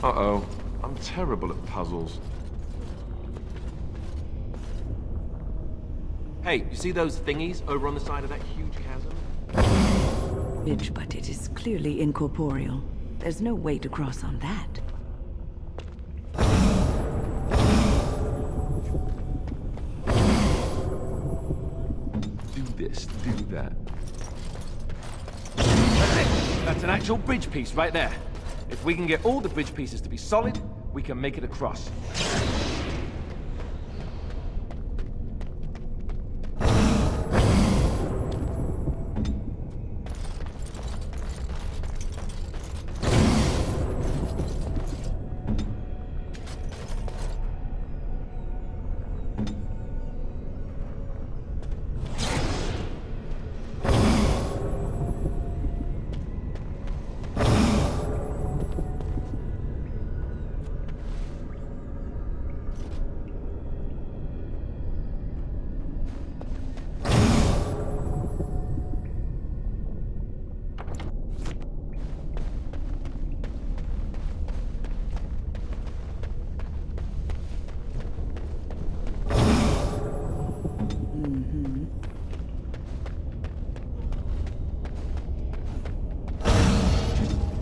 Uh-oh. I'm terrible at puzzles. Hey, you see those thingies over on the side of that huge chasm? Bridge, but it is clearly incorporeal. There's no way to cross on that. Do this, do that. That's it. That's an actual bridge piece right there. If we can get all the bridge pieces to be solid, we can make it across.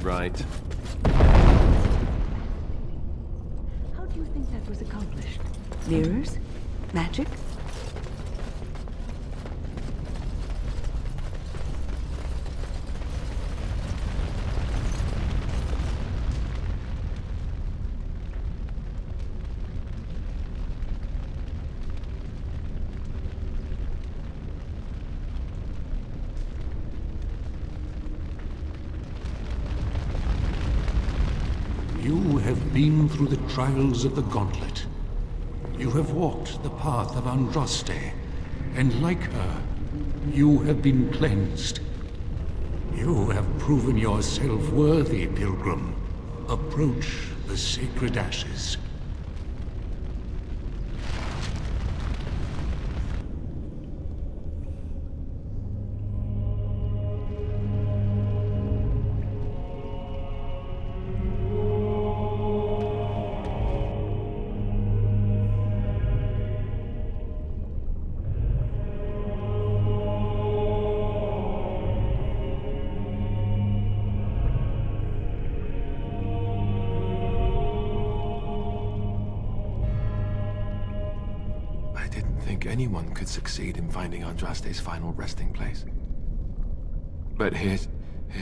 Right. How do you think that was accomplished? Mirrors? Magic? You have been through the trials of the Gauntlet. You have walked the path of Andraste, and like her, you have been cleansed. You have proven yourself worthy, Pilgrim. Approach the sacred ashes. I didn't think anyone could succeed in finding Andraste's final resting place. But here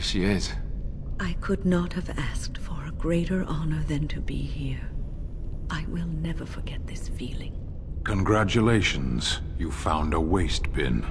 she is. I could not have asked for a greater honor than to be here. I will never forget this feeling. Congratulations, you found a waste bin.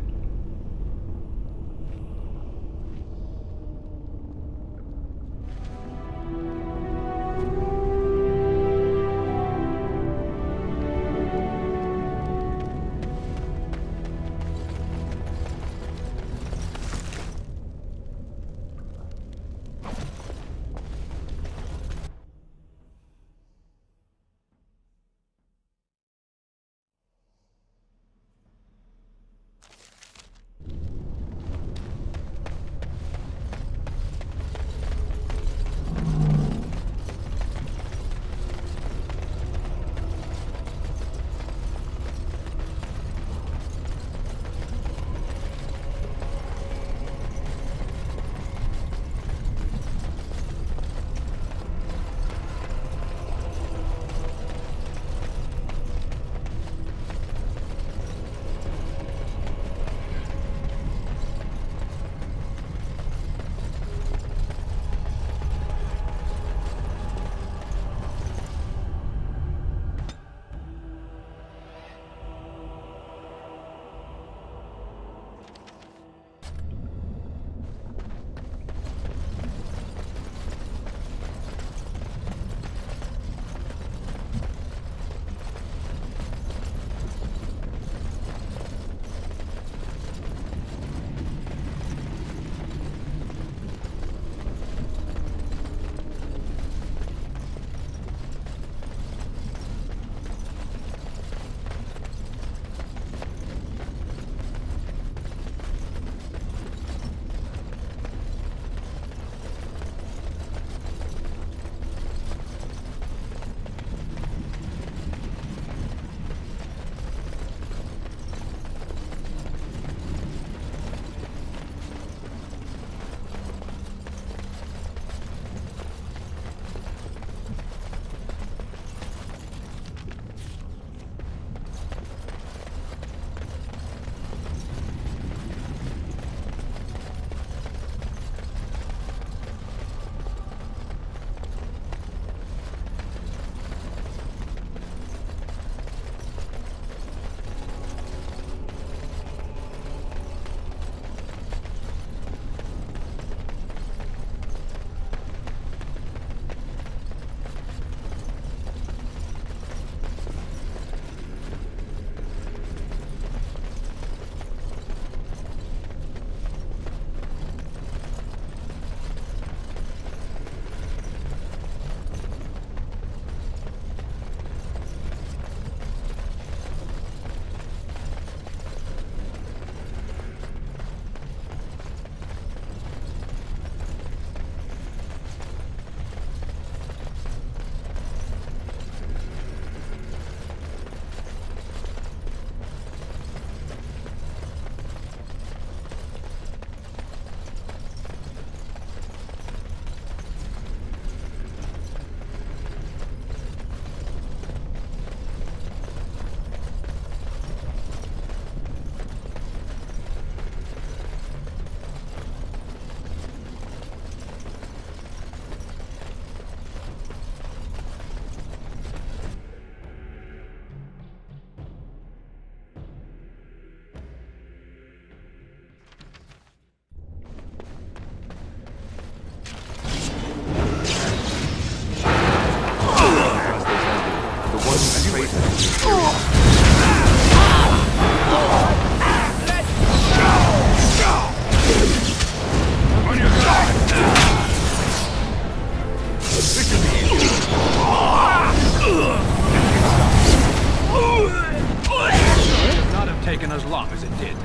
taken as long as it did.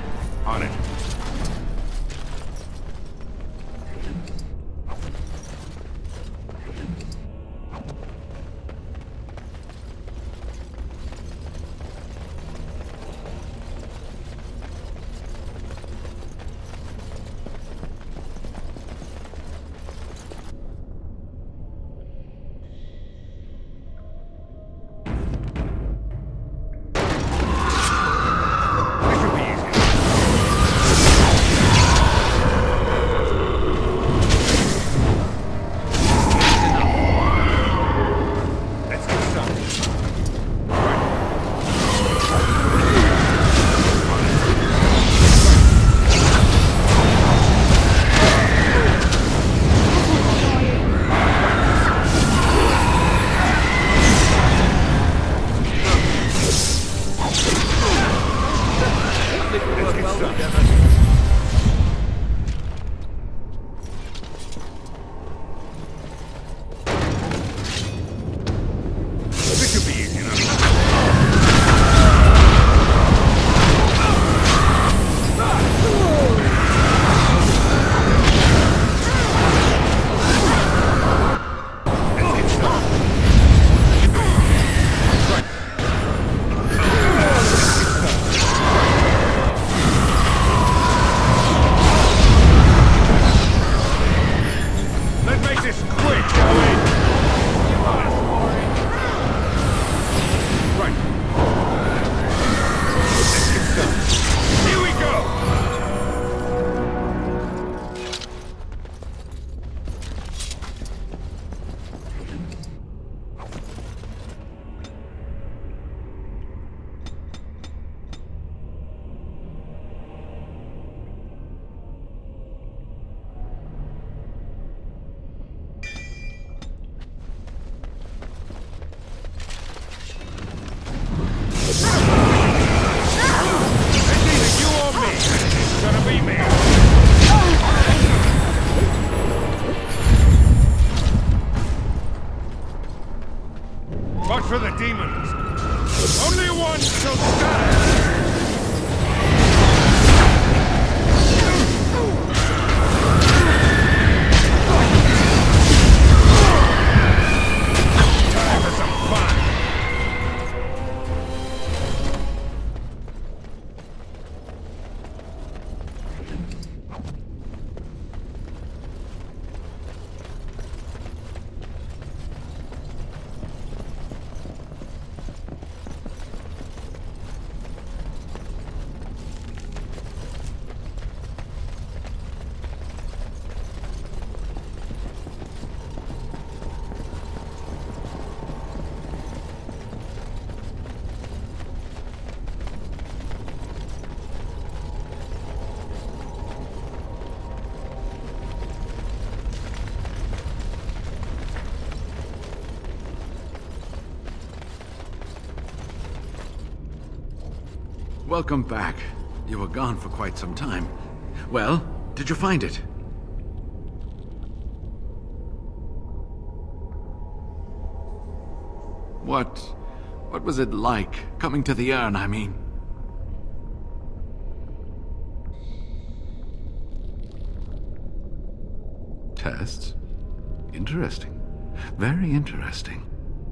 On it. For the demons. Only one shall stand. Time for some fun. Welcome back. You were gone for quite some time. Well, did you find it? What was it like, coming to the urn, I mean? Tests? Interesting. Very interesting.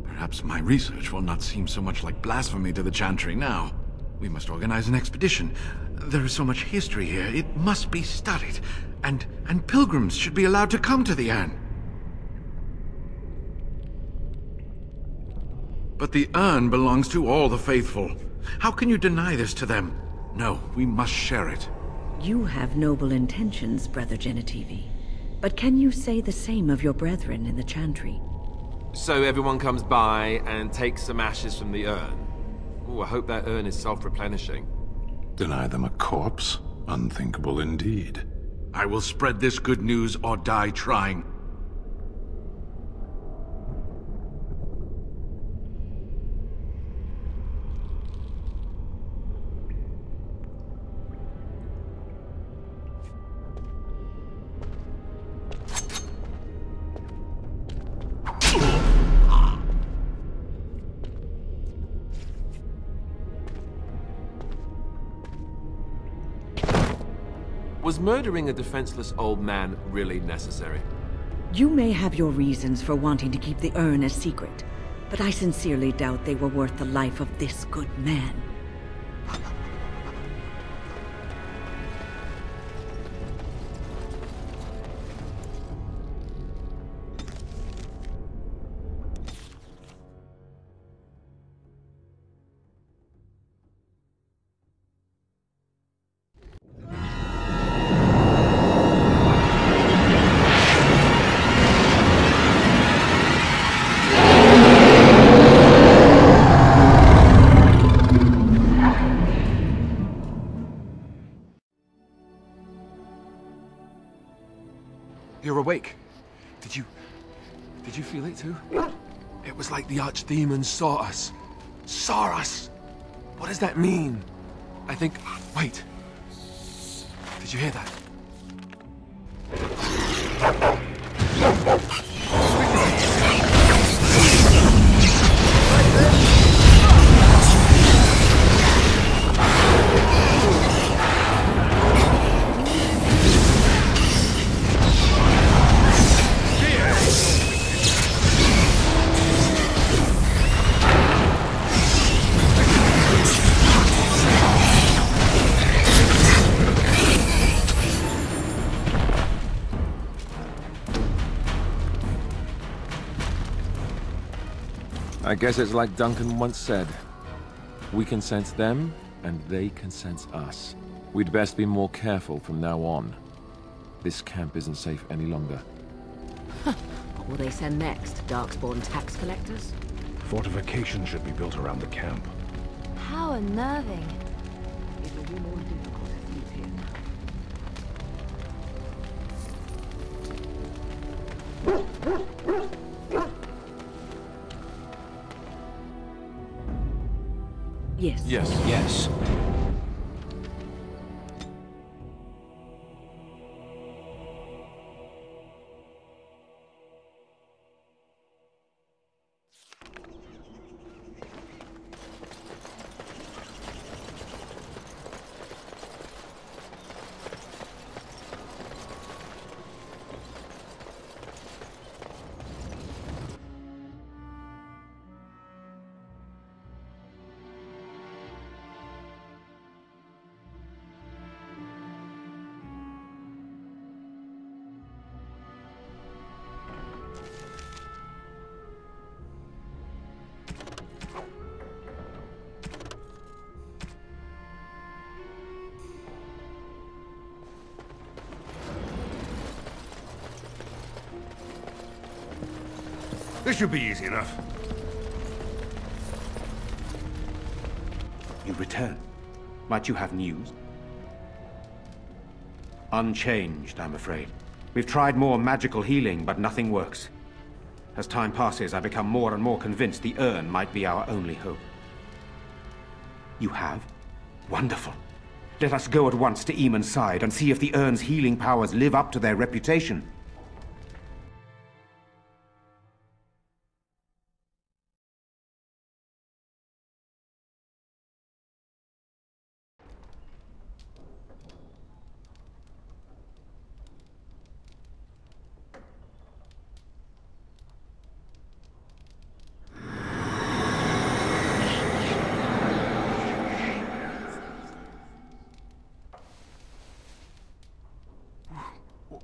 Perhaps my research will not seem so much like blasphemy to the Chantry now. We must organize an expedition. There is so much history here, it must be studied. And pilgrims should be allowed to come to the urn. But the urn belongs to all the faithful. How can you deny this to them? No, we must share it. You have noble intentions, Brother Genitivi. But can you say the same of your brethren in the Chantry? So everyone comes by and takes some ashes from the urn. Ooh, I hope that urn is self-replenishing. Deny them a corpse? Unthinkable indeed. I will spread this good news or die trying. Was murdering a defenseless old man really necessary? You may have your reasons for wanting to keep the urn a secret, but I sincerely doubt they were worth the life of this good man. You're awake. Did you feel it too? It was like the archdemon saw us. Saw us! What does that mean? I think... Wait. Did you hear that? I guess it's like Duncan once said. We can sense them, and they can sense us. We'd best be more careful from now on. This camp isn't safe any longer. What will they send next? Darkspawn tax collectors? Fortifications should be built around the camp. How unnerving. It will be more difficult to sleep here now. Yes. Yes. This should be easy enough. You return. Might you have news? Unchanged, I'm afraid. We've tried more magical healing, but nothing works. As time passes, I become more and more convinced the urn might be our only hope. You have? Wonderful. Let us go at once to Eamon's side and see if the urn's healing powers live up to their reputation.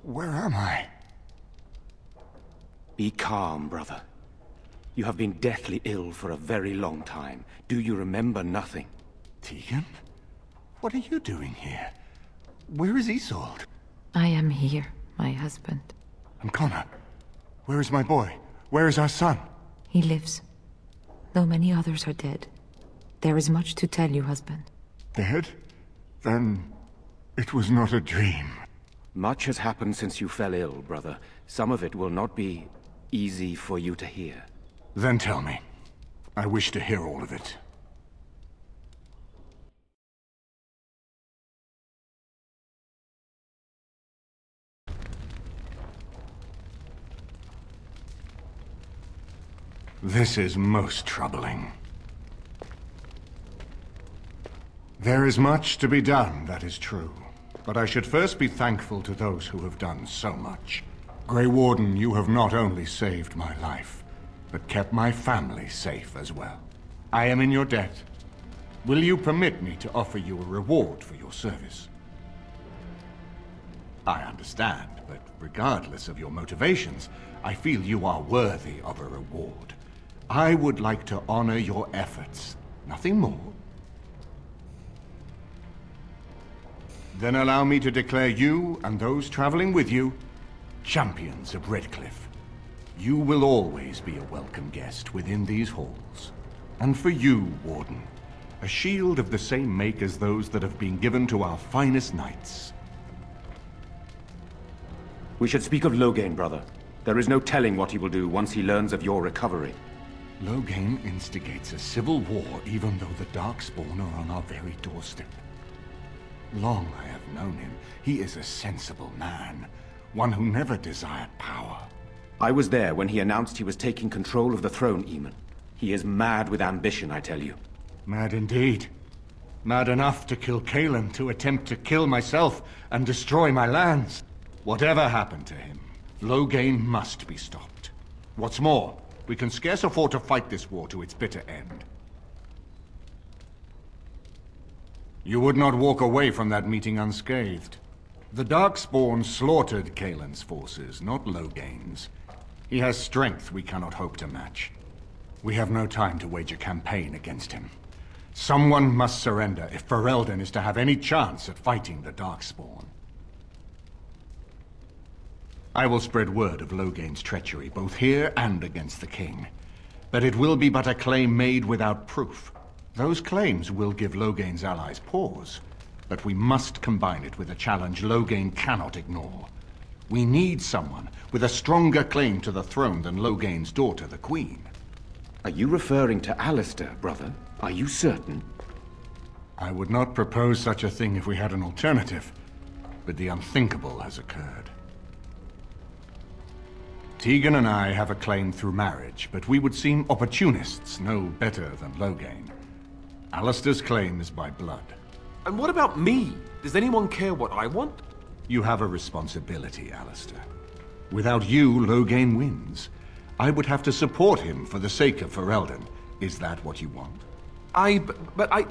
Where am I? Be calm, brother. You have been deathly ill for a very long time. Do you remember nothing? Tegan? What are you doing here? Where is Isolde? I am here, my husband. And Connor? Where is my boy? Where is our son? He lives, though many others are dead. There is much to tell you, husband. Dead? Then it was not a dream. Much has happened since you fell ill, brother. Some of it will not be easy for you to hear. Then tell me. I wish to hear all of it. This is most troubling. There is much to be done, that is true. But I should first be thankful to those who have done so much. Grey Warden, you have not only saved my life, but kept my family safe as well. I am in your debt. Will you permit me to offer you a reward for your service? I understand, but regardless of your motivations, I feel you are worthy of a reward. I would like to honor your efforts, nothing more. Then allow me to declare you and those traveling with you champions of Redcliffe. You will always be a welcome guest within these halls. And for you, Warden, a shield of the same make as those that have been given to our finest knights. We should speak of Loghain, brother. There is no telling what he will do once he learns of your recovery. Loghain instigates a civil war even though the Darkspawn are on our very doorstep. Long I have known him. He is a sensible man, one who never desired power. I was there when he announced he was taking control of the throne, Eamon. He is mad with ambition, I tell you. Mad indeed. Mad enough to kill Cailan, to attempt to kill myself and destroy my lands. Whatever happened to him, Loghain must be stopped. What's more, we can scarce afford to fight this war to its bitter end. You would not walk away from that meeting unscathed. The Darkspawn slaughtered Cailan's forces, not Loghain's. He has strength we cannot hope to match. We have no time to wage a campaign against him. Someone must surrender if Ferelden is to have any chance at fighting the Darkspawn. I will spread word of Loghain's treachery, both here and against the King. But it will be but a claim made without proof. Those claims will give Loghain's allies pause, but we must combine it with a challenge Loghain cannot ignore. We need someone with a stronger claim to the throne than Loghain's daughter, the Queen. Are you referring to Alistair, brother? Are you certain? I would not propose such a thing if we had an alternative, but the unthinkable has occurred. Tegan and I have a claim through marriage, but we would seem opportunists no better than Loghain. Alistair's claim is by blood. And what about me? Does anyone care what I want? You have a responsibility, Alistair. Without you, Loghain wins. I would have to support him for the sake of Ferelden. Is that what you want? But I...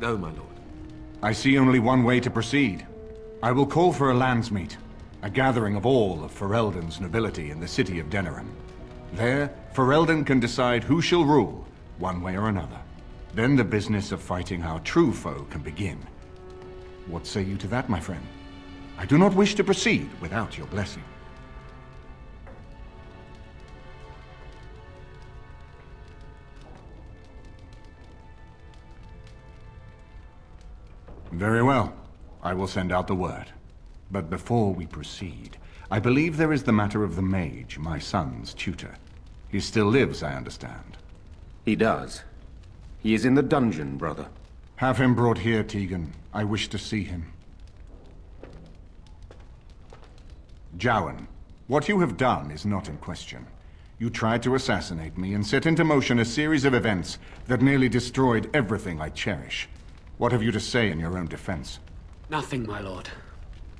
No, my lord. I see only one way to proceed. I will call for a landsmeet, a gathering of all of Ferelden's nobility in the city of Denerim. There, Ferelden can decide who shall rule, one way or another. Then the business of fighting our true foe can begin. What say you to that, my friend? I do not wish to proceed without your blessing. Very well. I will send out the word. But before we proceed, I believe there is the matter of the mage, my son's tutor. He still lives, I understand. He does. He is in the dungeon, brother. Have him brought here, Tegan. I wish to see him. Jowan, what you have done is not in question. You tried to assassinate me and set into motion a series of events that nearly destroyed everything I cherish. What have you to say in your own defense? Nothing, my lord.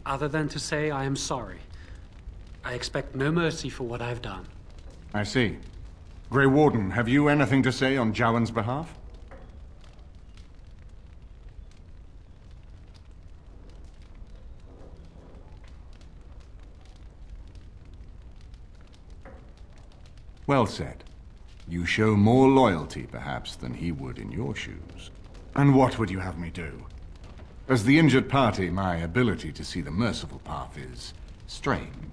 Other than to say I am sorry. I expect no mercy for what I've done. I see. Grey Warden, have you anything to say on Jowan's behalf? Well said. You show more loyalty, perhaps, than he would in your shoes. And what would you have me do? As the injured party, my ability to see the merciful path is strained.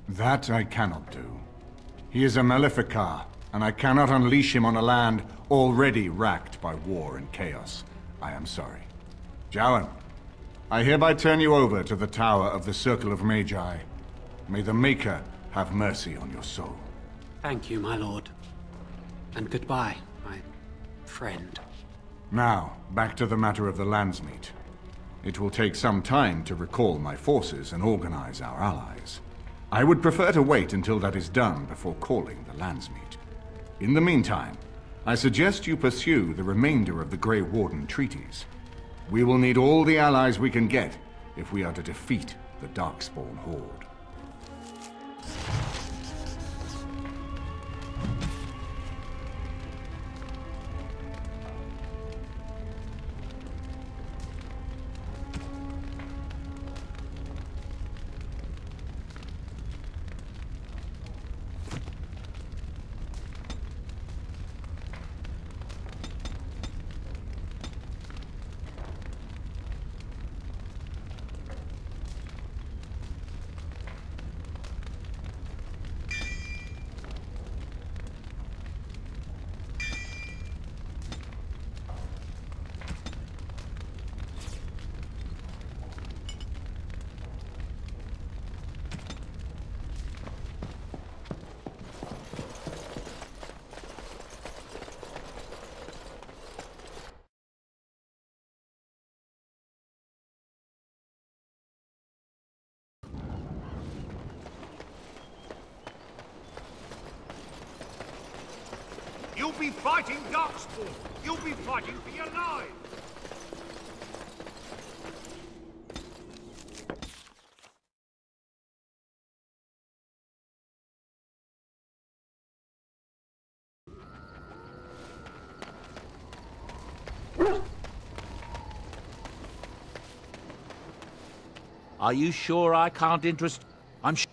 That I cannot do. He is a Maleficar, and I cannot unleash him on a land already racked by war and chaos. I am sorry. Jowan, I hereby turn you over to the Tower of the Circle of Magi. May the Maker have mercy on your soul. Thank you, my lord. And goodbye, my friend. Now, back to the matter of the Landsmeet. It will take some time to recall my forces and organize our allies. I would prefer to wait until that is done before calling the Landsmeet. In the meantime, I suggest you pursue the remainder of the Grey Warden treaties. We will need all the allies we can get if we are to defeat the Darkspawn Horde. You'll be fighting Darkspawn! You'll be fighting for your lives! Are you sure I can't interest... I'm sure...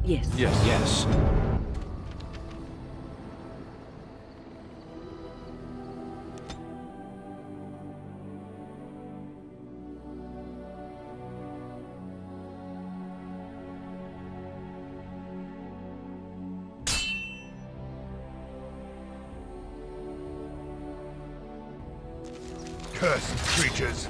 Yes. Yes. Cursed creatures!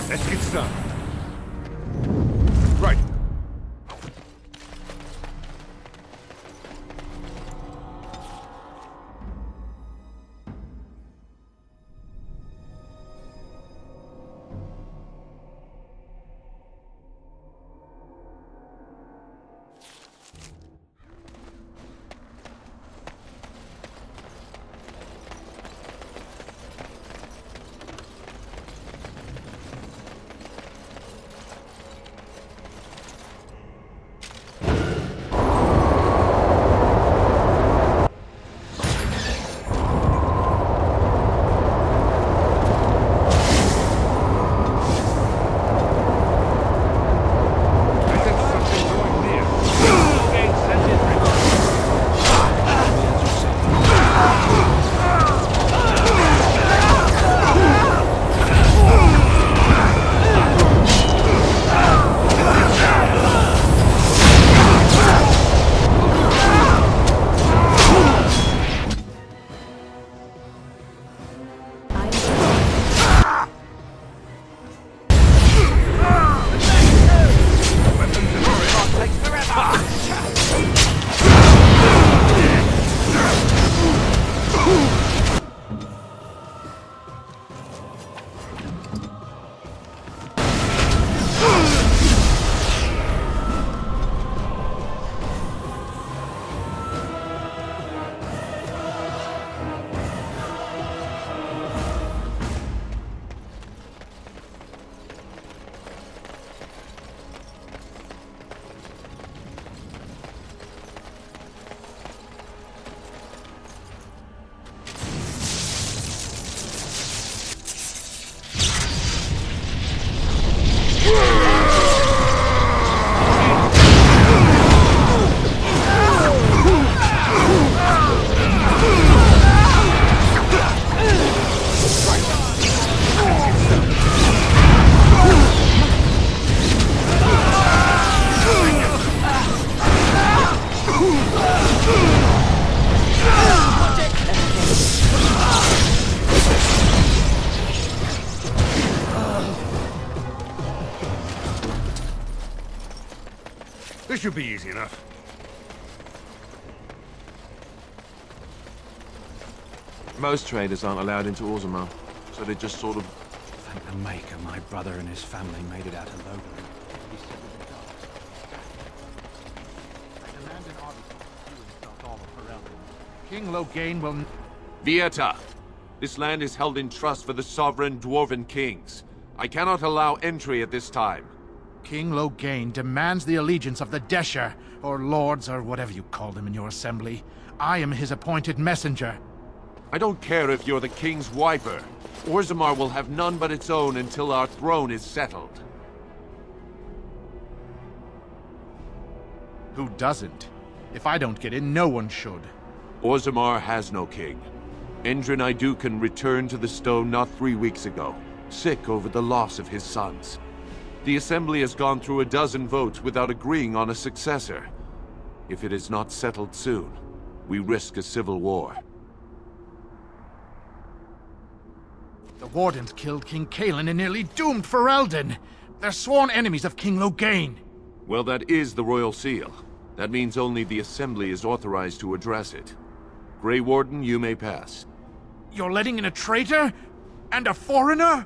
Let's get started. Right. should be easy enough. Most traders aren't allowed into Orzammar, so they just sort of... Thank the Maker my brother and his family made it out alive. King Loghain will... Vieta! This land is held in trust for the sovereign Dwarven kings. I cannot allow entry at this time. King Loghain demands the allegiance of the Desher, or lords, or whatever you call them in your assembly. I am his appointed messenger. I don't care if you're the king's wiper. Orzammar will have none but its own until our throne is settled. Who doesn't? If I don't get in, no one should. Orzammar has no king. Endrin Iduken returned to the stone not 3 weeks ago, sick over the loss of his sons. The Assembly has gone through a dozen votes without agreeing on a successor. If it is not settled soon, we risk a civil war. The Wardens killed King Cailan and nearly doomed Ferelden. They're sworn enemies of King Loghain. Well, that is the Royal Seal. That means only the Assembly is authorized to address it. Grey Warden, you may pass. You're letting in a traitor? And a foreigner?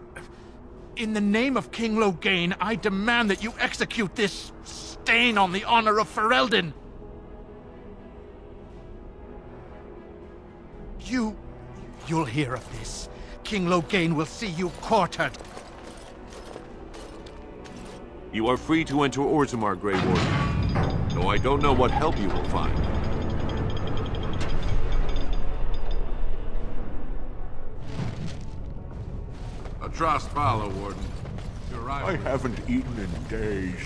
In the name of King Loghain, I demand that you execute this stain on the honor of Ferelden. You'll hear of this. King Loghain will see you quartered. You are free to enter Orzammar, Grey Warden. Though I don't know what help you will find. Atrast Vala, Warden. I haven't eaten in days.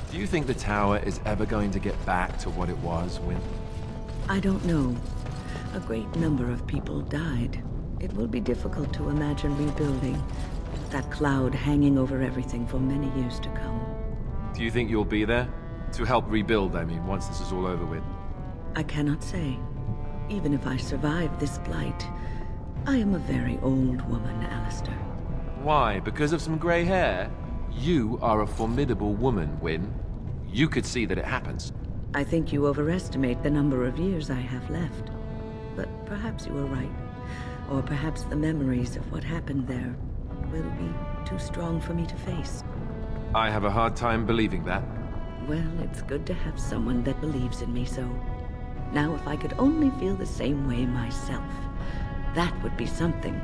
Do you think the tower is ever going to get back to what it was, Wyn? I don't know. A great number of people died. It will be difficult to imagine rebuilding. That cloud hanging over everything for many years to come. Do you think you'll be there? To help rebuild, I mean, once this is all over with. I cannot say. Even if I survive this blight, I am a very old woman, Alistair. Why? Because of some grey hair? You are a formidable woman, Wyn. You could see that it happens. I think you overestimate the number of years I have left. But perhaps you are right. Or perhaps the memories of what happened there will be too strong for me to face. I have a hard time believing that. Well, it's good to have someone that believes in me so. Now, if I could only feel the same way myself, that would be something.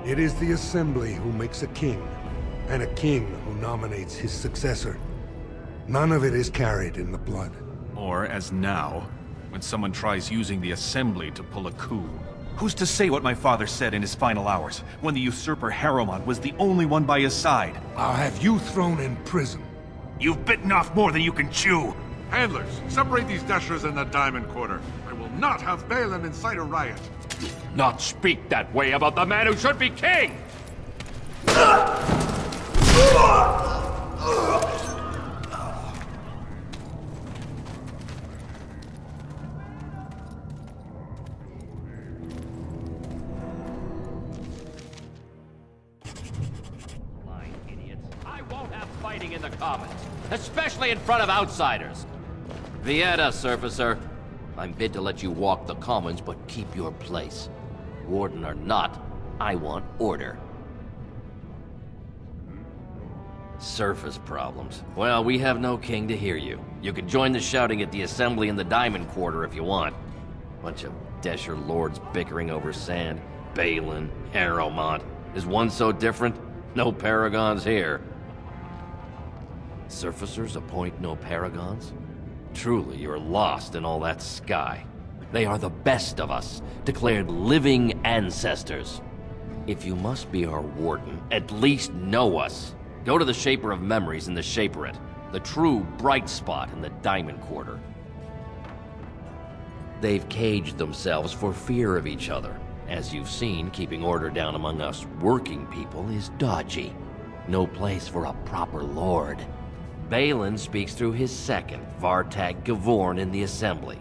It is the Assembly who makes a king, and a king who nominates his successor. None of it is carried in the blood. Or, as now, when someone tries using the Assembly to pull a coup. Who's to say what my father said in his final hours, when the usurper Harrowmont was the only one by his side? I'll have you thrown in prison. You've bitten off more than you can chew. Handlers, separate these Deshers in the Diamond Quarter. I will not have Balin incite a riot. Not speak that way about the man who should be king! Lying idiots. I won't have fighting in the Commons, especially in front of outsiders. Vieta, Surfacer. I'm bid to let you walk the Commons, but keep your place. Warden or not, I want order. Surface problems. Well, we have no king to hear you. You can join the shouting at the Assembly in the Diamond Quarter if you want. Bunch of Desher lords bickering over sand. Balin, Harrowmont. Is one so different? No paragons here. Surfacers appoint no paragons? Truly, you're lost in all that sky. They are the best of us, declared living ancestors. If you must be our warden, at least know us. Go to the Shaper of Memories in the Shaperate, the true bright spot in the Diamond Quarter. They've caged themselves for fear of each other. As you've seen, keeping order down among us working people is dodgy. No place for a proper lord. Balin speaks through his second, Vartag Gavorn, in the Assembly.